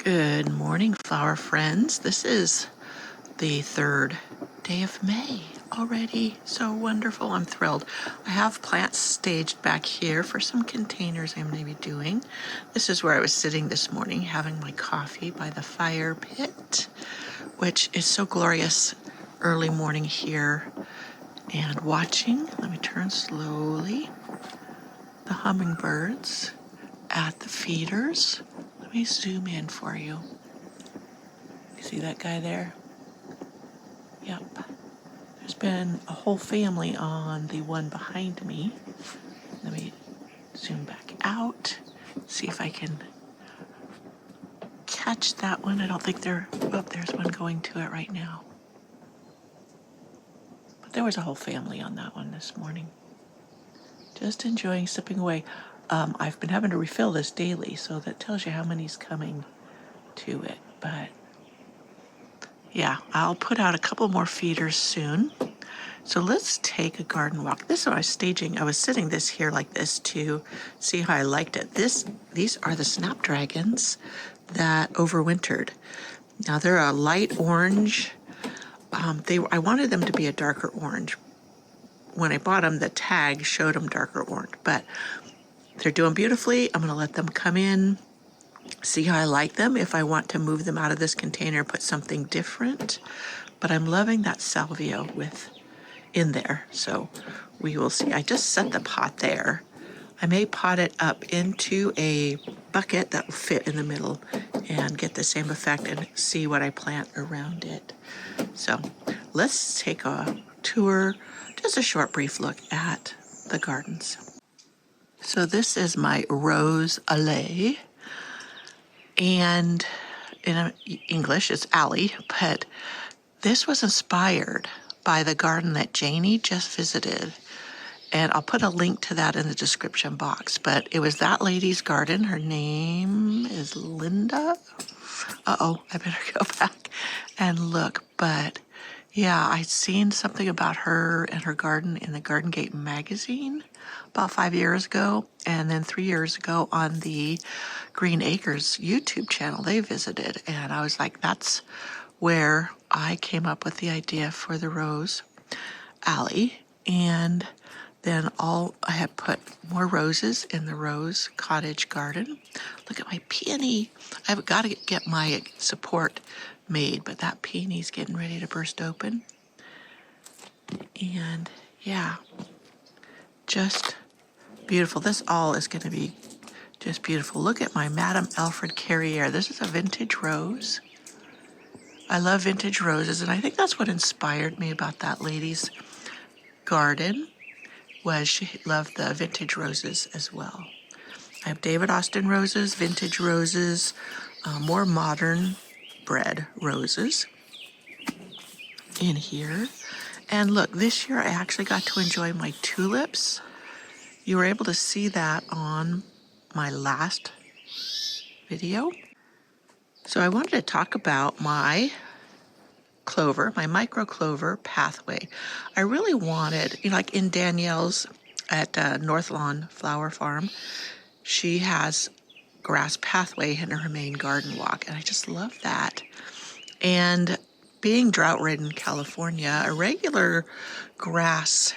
Good morning, flower friends. This is the 3rd day of May already. So wonderful. I'm thrilled. I have plants staged back here for some containers I'm going to be doing. This is where I was sitting this morning having my coffee by the fire pit, which is so glorious early morning here, and watching, let me turn slowly, the hummingbirds at the feeders. Let me zoom in for you. You see that guy there? Yep. There's been a whole family on the one behind me. Let me zoom back out, see if I can catch that one. I don't think there's one going to it right now. But there was a whole family on that one this morning. Just enjoying sipping away. I've been having to refill this daily, so that tells you how many's coming to it. But yeah, I'll put out a couple more feeders soon. So let's take a garden walk. This is what I was staging. I was sitting this here like this to see how I liked it. These are the snapdragons that overwintered. Now they're a light orange. I wanted them to be a darker orange. When I bought them, the tag showed them darker orange, but they're doing beautifully. I'm going to let them come in, see how I like them. If I want to move them out of this container, put something different. But I'm loving that salvia in there, so we will see. I just set the pot there. I may pot it up into a bucket that will fit in the middle and get the same effect and see what I plant around it. So let's take a tour, just a short brief look at the gardens. So this is my Rose Allée, and in English it's alley, but this was inspired by the garden that Janie just visited. And I'll put a link to that in the description box. But it was that lady's garden. Her name is Linda. Uh-oh, I better go back and look. But yeah, I'd seen something about her and her garden in the Garden Gate magazine about 5 years ago. And then 3 years ago on the Green Acres YouTube channel they visited. And I was like, that's where I came up with the idea for the Rose Alley. And then I had put more roses in the Rose Cottage garden. Look at my peony. I've got to get my support made, but that peony's getting ready to burst open. And yeah, just beautiful. This all is going to be just beautiful. Look at my Madame Alfred Carrière. This is a vintage rose. I love vintage roses, and I think that's what inspired me about that lady's garden, was she loved the vintage roses as well. I have David Austin roses, vintage roses, more modern bred roses in here. And look, this year I actually got to enjoy my tulips. You were able to see that on my last video. So I wanted to talk about my clover, my micro clover pathway. I really wanted, like in Danielle's at North Lawn Flower Farm, she has grass pathway in her main garden walk, and I just love that. And being drought-ridden California, a regular grass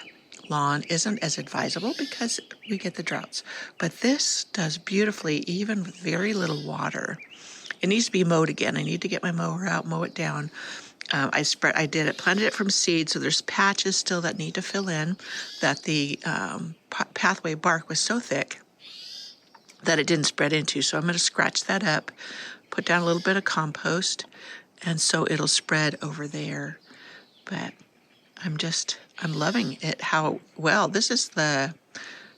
lawn isn't as advisable because we get the droughts. But this does beautifully, even with very little water. It needs to be mowed again. I need to get my mower out, mow it down. Planted it from seed, so there's patches still that need to fill in, that the pathway bark was so thick that it didn't spread into. So I'm going to scratch that up, put down a little bit of compost, and so it'll spread over there. But I'm loving it, how well. This is the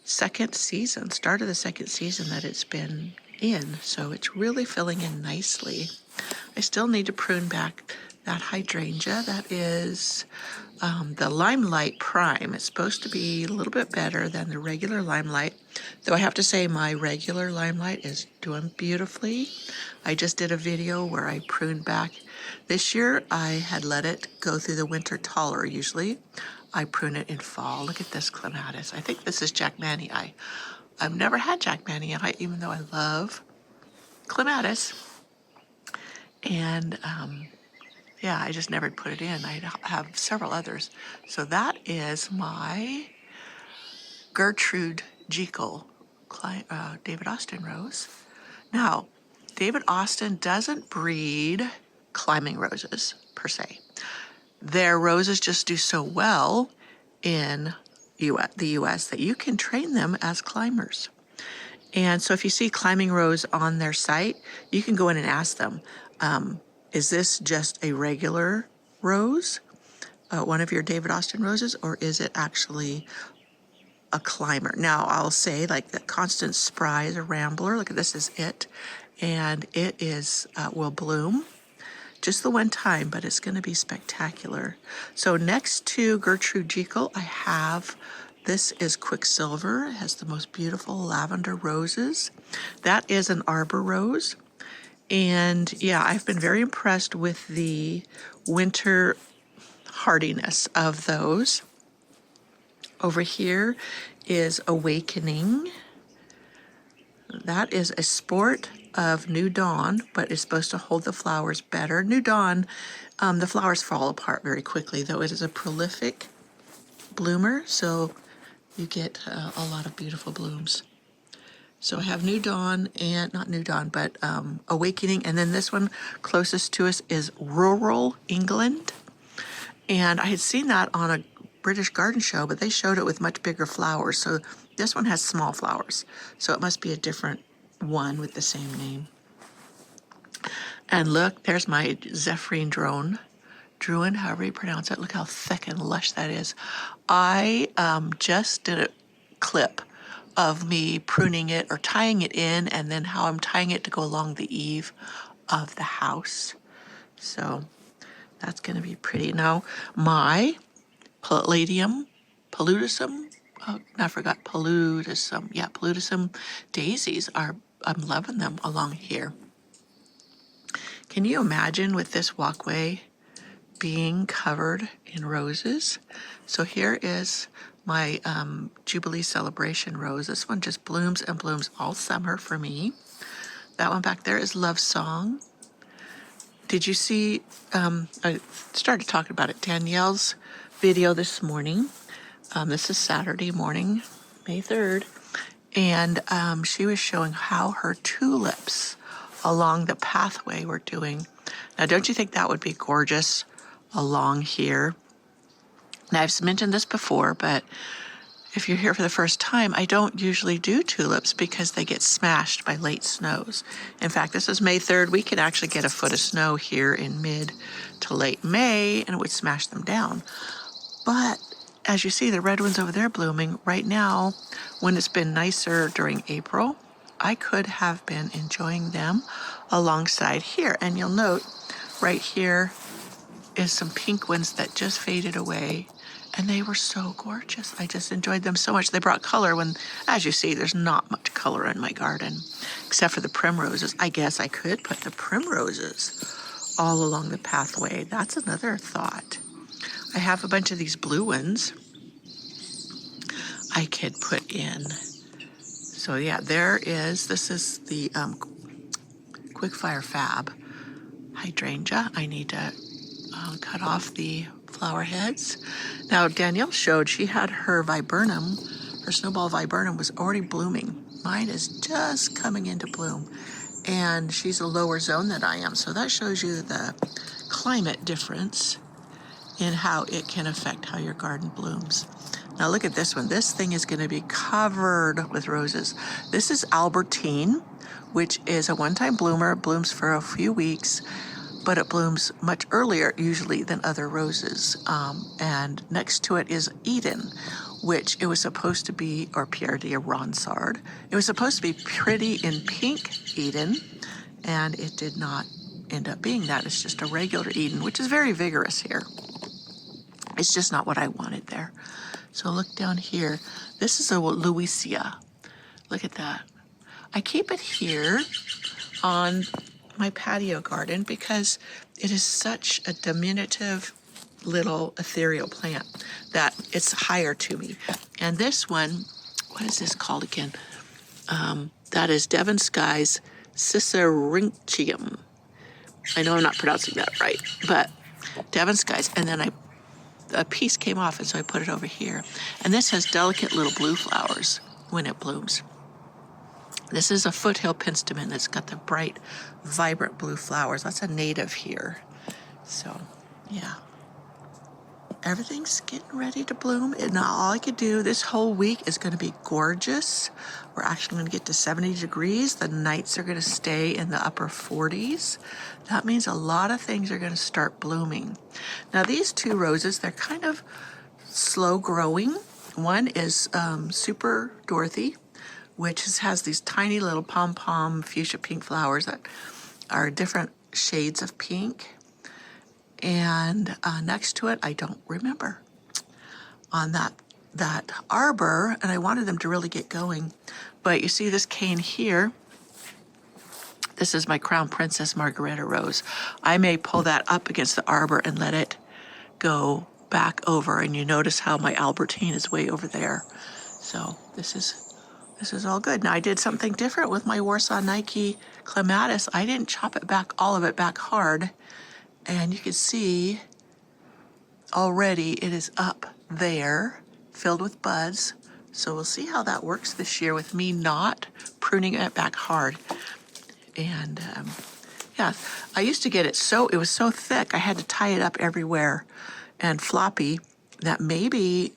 start of the second season that it's been in, so it's really filling in nicely. I still need to prune back that hydrangea. That is the Limelight Prime. It's supposed to be a little bit better than the regular Limelight, though I have to say my regular Limelight is doing beautifully. I just did a video where I pruned back. This year I had let it go through the winter taller. Usually I prune it in fall. Look at this clematis. I think this is Jackmanii. I've never had Jackmanii, even though I love clematis. And yeah, I just never put it in. I have several others. So that is my Gertrude Jekyll David Austin rose. Now, David Austin doesn't breed climbing roses per se. Their roses just do so well in the US that you can train them as climbers. And so if you see climbing rose on their site, you can go in and ask them, is this just a regular rose, one of your David Austin roses, or is it actually a climber? Now, I'll say like the Constant Spry is a rambler. Look at this is it. And it is will bloom just the one time, but it's going to be spectacular. So next to Gertrude Jekyll, I have, this is Quicksilver. It has the most beautiful lavender roses. That is an arbor rose. And yeah, I've been very impressed with the winter hardiness of those. Over here is Awakening. That is a sport of New Dawn, but it's supposed to hold the flowers better. New Dawn, the flowers fall apart very quickly, though it is a prolific bloomer, so you get a lot of beautiful blooms. So I have New Dawn, and not New Dawn, but Awakening, and then this one closest to us is Rural England. And I had seen that on a British garden show, but they showed it with much bigger flowers. So this one has small flowers. So it must be a different one with the same name. And look, there's my Zephyrin Druin, however you pronounce it. Look how thick and lush that is. I just did a clip of me pruning it or tying it in, and then how I'm tying it to go along the eave of the house. So that's going to be pretty. Now, my Paludism, I forgot Paludism. Yeah, Paludism daisies are, I'm loving them along here. Can you imagine with this walkway being covered in roses? So here is my Jubilee Celebration rose. This one just blooms and blooms all summer for me. That one back there is Love Song. Did you see, I started talking about it, Danielle's video this morning. This is Saturday morning, May 3rd. And she was showing how her tulips along the pathway were doing. Now, don't you think that would be gorgeous along here? Now, I've mentioned this before, but if you're here for the first time, I don't usually do tulips because they get smashed by late snows. In fact, this is May 3rd. We could actually get a foot of snow here in mid to late May, and it would smash them down. But as you see, the red ones over there blooming right now, when it's been nicer during April, I could have been enjoying them alongside here. And you'll note right here is some pink ones that just faded away. And they were so gorgeous. I just enjoyed them so much. They brought color when, as you see, there's not much color in my garden, except for the primroses. I guess I could put the primroses all along the pathway. That's another thought. I have a bunch of these blue ones I could put in. So yeah, this is the Quickfire Fab hydrangea. I need to cut off the flower heads. Now, Danielle showed she had her viburnum, her snowball viburnum was already blooming. Mine is just coming into bloom, and she's a lower zone than I am. So that shows you the climate difference in how it can affect how your garden blooms. Now look at this one. This thing is going to be covered with roses. This is Albertine, which is a one-time bloomer. It blooms for a few weeks, but it blooms much earlier usually than other roses. And next to it is Eden, which it was supposed to be, or Pierre de Ronsard. It was supposed to be pretty in pink Eden, and it did not end up being that. It's just a regular Eden, which is very vigorous here. It's just not what I wanted there. So look down here. This is a Louisia. Look at that. I keep it here on my patio garden because it is such a diminutive little ethereal plant that it's higher to me. And this one, what is this called again? That is Devon Sky's Cicerynchium. I know I'm not pronouncing that right, but Devon Skies. And then a piece came off, and so I put it over here. And this has delicate little blue flowers when it blooms. This is a foothill penstemon that's got the bright, vibrant blue flowers. That's a native here. So, yeah. Everything's getting ready to bloom. And now all I could do this whole week is going to be gorgeous. We're actually going to get to 70 degrees. The nights are going to stay in the upper 40s. That means a lot of things are going to start blooming. Now these two roses, they're kind of slow growing. One is Super Dorothy, which has these tiny little pom-pom fuchsia pink flowers that are different shades of pink. And next to it, I don't remember, on that arbor, and I wanted them to really get going. But you see this cane here, this is my Crown Princess Margareta Rose. I may pull that up against the arbor and let it go back over, and you notice how my Albertine is way over there. So this is all good. Now I did something different with my Warsaw Nike Clematis. I didn't chop it back, all of it back hard. And you can see already it is up there, filled with buds. So we'll see how that works this year with me not pruning it back hard. And yeah, I used to get it it was so thick, I had to tie it up everywhere and floppy, that maybe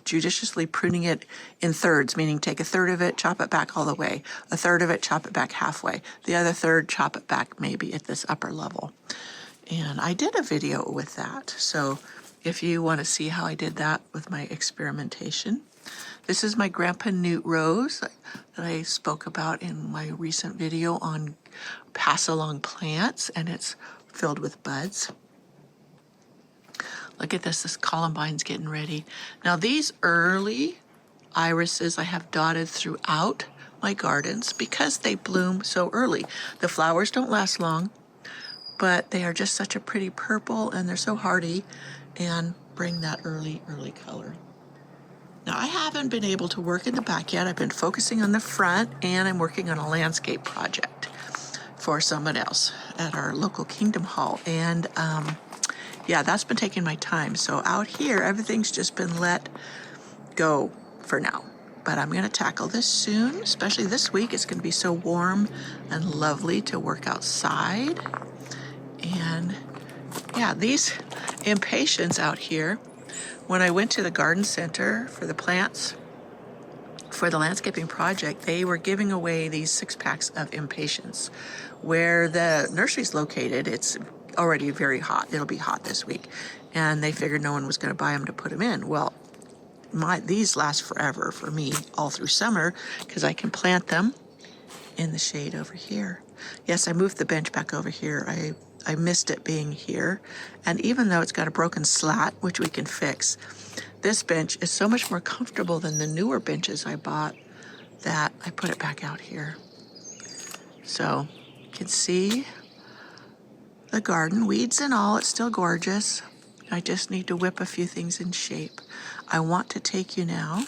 judiciously pruning it in thirds, meaning take a third of it, chop it back all the way, a third of it, chop it back halfway, the other third, chop it back maybe at this upper level. And I did a video with that. So if you want to see how I did that with my experimentation. This is my Grandpa Newt rose that I spoke about in my recent video on pass along plants, and it's filled with buds. Look at this columbine's getting ready. Now these early irises I have dotted throughout my gardens because they bloom so early. The flowers don't last long, but they are just such a pretty purple, and they're so hardy and bring that early color. Now I haven't been able to work in the back yet. I've been focusing on the front, and I'm working on a landscape project for someone else at our local Kingdom Hall. And yeah, that's been taking my time. So out here, everything's just been let go for now. But I'm gonna tackle this soon, especially this week. It's gonna be so warm and lovely to work outside. And yeah, these impatiens out here, when I went to the garden center for the plants, for the landscaping project, they were giving away these 6-packs of impatiens. Where the nursery's located, it's already very hot. It'll be hot this week. And they figured no one was going to buy them to put them in. Well, these last forever for me, all through summer, because I can plant them in the shade over here. Yes, I moved the bench back over here. I missed it being here. And even though it's got a broken slat, which we can fix, this bench is so much more comfortable than the newer benches I bought that I put it back out here. So you can see the garden, weeds and all, it's still gorgeous. I just need to whip a few things in shape. I want to take you now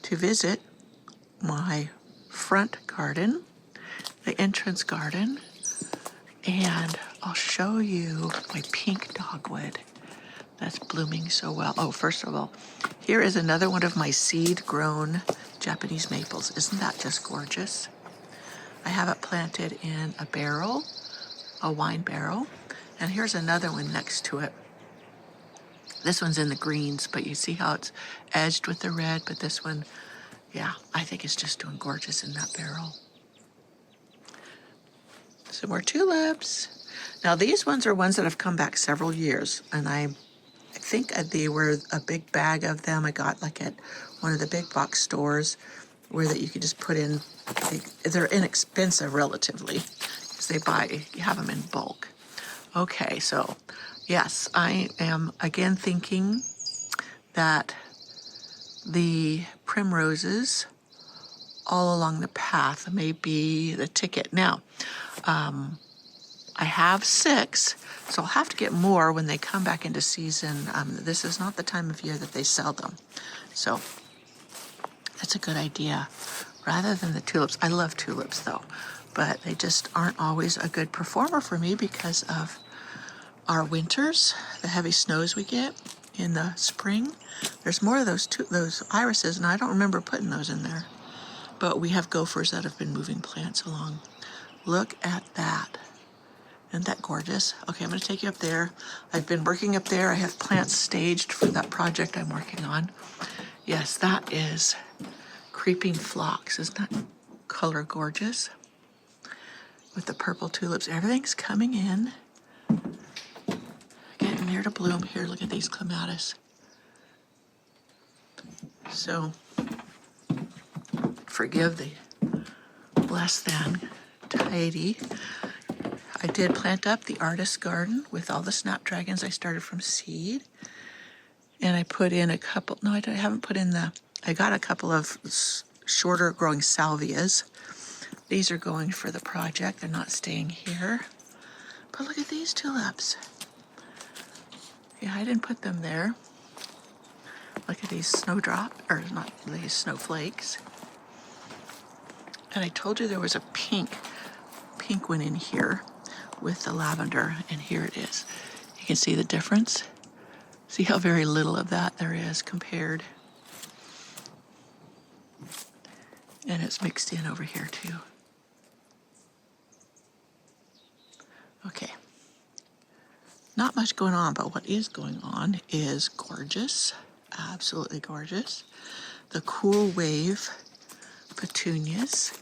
to visit my front garden, the entrance garden, and I'll show you my pink dogwood that's blooming so well. Oh, first of all, here is another one of my seed-grown Japanese maples. Isn't that just gorgeous? I have it planted in a barrel, a wine barrel, and here's another one next to it. This one's in the greens, but you see how it's edged with the red, but this one, yeah, I think it's just doing gorgeous in that barrel. Some more tulips. Now these ones are ones that have come back several years, and I think they were a big bag of them I got like at one of the big box stores where that you could just put in. They're inexpensive relatively because you have them in bulk. Okay, so yes, I am again thinking that the primroses all along the path may be the ticket. Now, I have 6, so I'll have to get more when they come back into season. This is not the time of year that they sell them. So that's a good idea. Rather than the tulips, I love tulips though. but they just aren't always a good performer for me because of our winters, the heavy snows we get in the spring. There's more of those irises, and I don't remember putting those in there. But we have gophers that have been moving plants along. Look at that. Isn't that gorgeous? Okay, I'm going to take you up there. I've been working up there. I have plants staged for that project I'm working on. Yes, that is creeping phlox. Isn't that color gorgeous? With the purple tulips. Everything's coming in. Getting near to bloom. Here, look at these clematis. So, forgive the less than tidy. I did plant up the artist garden with all the snapdragons I started from seed. And I put in a couple, no, I haven't put in I got a couple of shorter growing salvias. These are going for the project. They're not staying here. But look at these tulips. Yeah, I didn't put them there. Look at these these snowflakes. And I told you there was a pink one in here with the lavender, and here it is. You can see the difference. See how very little of that there is compared. And it's mixed in over here too. Okay. Not much going on, but what is going on is gorgeous. Absolutely gorgeous. The cool wave petunias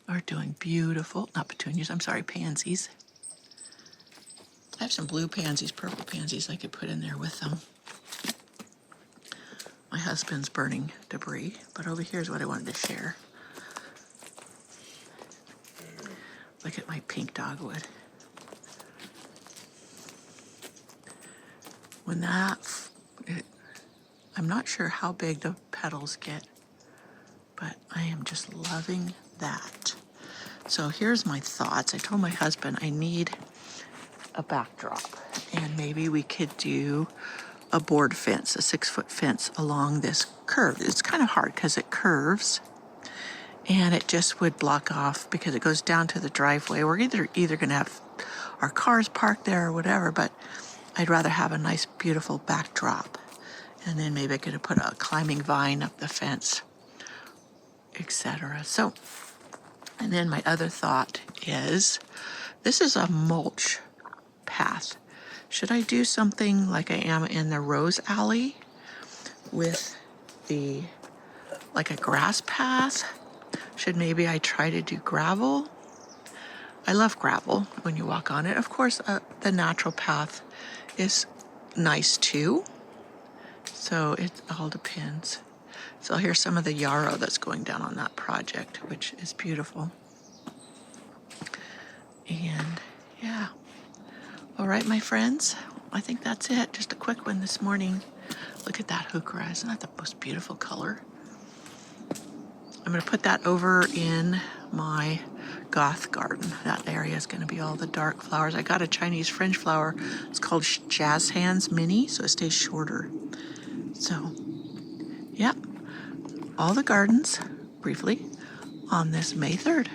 are doing beautiful. Not petunias, I'm sorry, pansies. I have some blue pansies, purple pansies I could put in there with them. My husband's burning debris, but over here's what I wanted to share. Look at my pink dogwood. When I'm not sure how big the petals get, but I am just loving that. So here's my thoughts. I told my husband I need a backdrop, and maybe we could do a board fence, a 6-foot fence along this curve. It's kind of hard because it curves, and it just would block off because it goes down to the driveway. We're either going to have our cars parked there or whatever, but I'd rather have a nice, beautiful backdrop. And then maybe I could have put a climbing vine up the fence, etc. So, and then my other thought is, this is a mulch path. Should I do something like I am in the Rose Alley with like a grass path? Should maybe I try to do gravel? I love gravel when you walk on it. Of course, the natural path is nice too. So it all depends. So here's some of the yarrow that's going down on that project, which is beautiful. And yeah. All right, my friends, I think that's it. Just a quick one this morning. Look at that heuchera. Isn't that the most beautiful color? I'm going to put that over in my goth garden. That area is going to be all the dark flowers. I got a Chinese fringe flower. It's called Jazz Hands Mini, so it stays shorter. So, yep, all the gardens, briefly, on this May 3rd.